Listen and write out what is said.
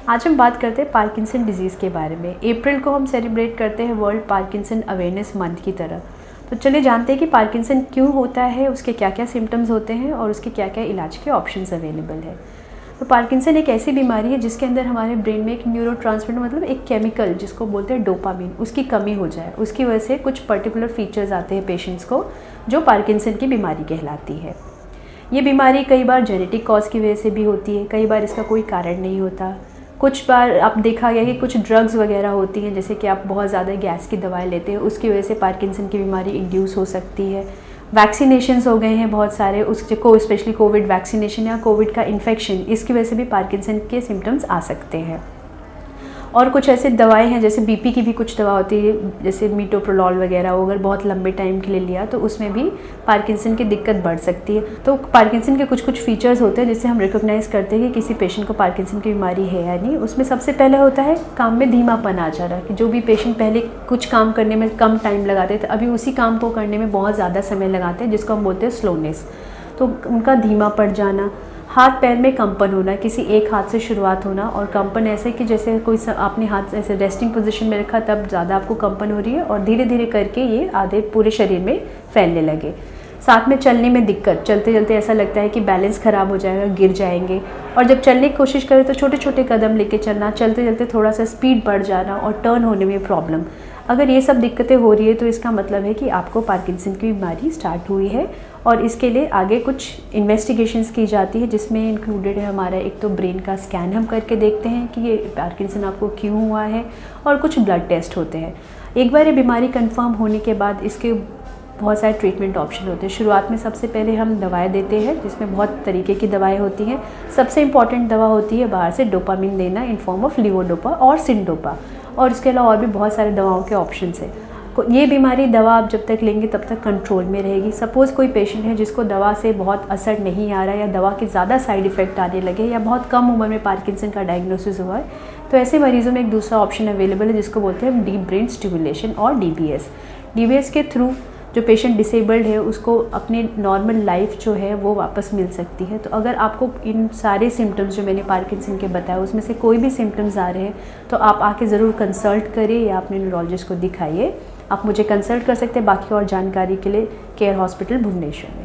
आज हम बात करते हैं पार्किंसन डिजीज़ के बारे में। अप्रैल को हम सेलिब्रेट करते हैं वर्ल्ड पार्किंसन अवेयरनेस मंथ की तरह। तो चलिए जानते हैं कि पार्किंसन क्यों होता है, उसके क्या क्या सिम्टम्स होते हैं और उसके क्या क्या इलाज के ऑप्शंस अवेलेबल है। तो पार्किंसन एक ऐसी बीमारी है जिसके अंदर हमारे ब्रेन में एक न्यूरोट्रांसमीटर मतलब एक केमिकल जिसको बोलते हैं डोपामिन, उसकी कमी हो जाए, उसकी वजह से कुछ पर्टिकुलर फीचर्स आते हैं पेशेंट्स को, जो पार्किंसन की बीमारी कहलाती है। ये बीमारी कई बार जेनेटिक कॉज की वजह से भी होती है, कई बार इसका कोई कारण नहीं होता। कुछ बार आप देखा गया कि कुछ ड्रग्स वगैरह होती हैं, जैसे कि आप बहुत ज़्यादा गैस की दवाएं लेते हैं, उसकी वजह से पार्किंसन की बीमारी इंड्यूस हो सकती है। वैक्सीनेशंस हो गए हैं बहुत सारे, उसको स्पेशली कोविड वैक्सीनेशन या कोविड का इन्फेक्शन, इसकी वजह से भी पार्किंसन के सिम्टम्स आ सकते हैं। और कुछ ऐसे दवाएं हैं, जैसे बीपी की भी कुछ दवा होती है, जैसे मीटोप्रोलॉल वगैरह, अगर बहुत लंबे टाइम के लिए लिया तो उसमें भी पार्किंसन की दिक्कत बढ़ सकती है। तो पार्किंसन के कुछ कुछ फीचर्स होते हैं जिससे हम रिकॉग्नाइज करते हैं कि किसी पेशेंट को पार्किंसन की बीमारी है या नहीं। उसमें सबसे पहले होता है काम में धीमापन आ जा रहा, कि जो भी पेशेंट पहले कुछ काम करने में कम टाइम लगाते थे, अभी उसी काम को करने में बहुत ज़्यादा समय लगाते हैं, जिसको हम बोलते हैं स्लोनेस। तो उनका धीमा पड़ जाना, हाथ पैर में कंपन होना, किसी एक हाथ से शुरुआत होना और कंपन ऐसे कि जैसे कोई आपने हाथ ऐसे रेस्टिंग पोजीशन में रखा तब ज़्यादा आपको कंपन हो रही है, और धीरे धीरे करके ये आधे पूरे शरीर में फैलने लगे। साथ में चलने में दिक्कत, चलते चलते ऐसा लगता है कि बैलेंस ख़राब हो जाएगा, गिर जाएंगे। और जब चलने की कोशिश करें तो छोटे छोटे कदम लेके चलना, चलते चलते थोड़ा सा स्पीड बढ़ जाना और टर्न होने में प्रॉब्लम। अगर ये सब दिक्कतें हो रही है तो इसका मतलब है कि आपको पार्किंसन की बीमारी स्टार्ट हुई है, और इसके लिए आगे कुछ इन्वेस्टिगेशंस की जाती है, जिसमें इंक्लूडेड है हमारा एक तो ब्रेन का स्कैन हम करके देखते हैं कि ये पार्किंसन आपको क्यों हुआ है, और कुछ ब्लड टेस्ट होते हैं। एक बार ये बीमारी कंफर्म होने के बाद इसके बहुत सारे ट्रीटमेंट ऑप्शन होते हैं। शुरुआत में सबसे पहले हम दवाएं देते हैं, जिसमें बहुत तरीके की दवाएं होती हैं। सबसे इम्पॉर्टेंट दवा होती है बाहर से डोपामिन देना इन फॉर्म ऑफ लिवोडोपा और सिंडोपा, और इसके अलावा और भी बहुत सारे दवाओं के ऑप्शंस हैं। ये बीमारी दवा आप जब तक लेंगे तब तक कंट्रोल में रहेगी। सपोज़ कोई पेशेंट है जिसको दवा से बहुत असर नहीं आ रहा, या दवा के ज़्यादा साइड इफ़ेक्ट आने लगे, या बहुत कम उम्र में पार्किंसन का डायग्नोसिस हुआ है, तो ऐसे मरीजों में एक दूसरा ऑप्शन अवेलेबल है जिसको बोलते हैं डीप ब्रेन स्टिमुलेशन और डीबीएस। डीबीएस के थ्रू जो पेशेंट डिसेबल्ड है उसको अपनी नॉर्मल लाइफ जो है वो वापस मिल सकती है। तो अगर आपको इन सारे सिम्टम्स जो मैंने पार्किंसन के बताया उसमें से कोई भी सिम्टम्स आ रहे हैं तो आप आके ज़रूर कंसल्ट करिए या अपने न्यूरोलॉजिस्ट को दिखाइए। आप मुझे कंसल्ट कर सकते हैं बाकी और जानकारी के लिए केयर हॉस्पिटल भुवनेश्वर में।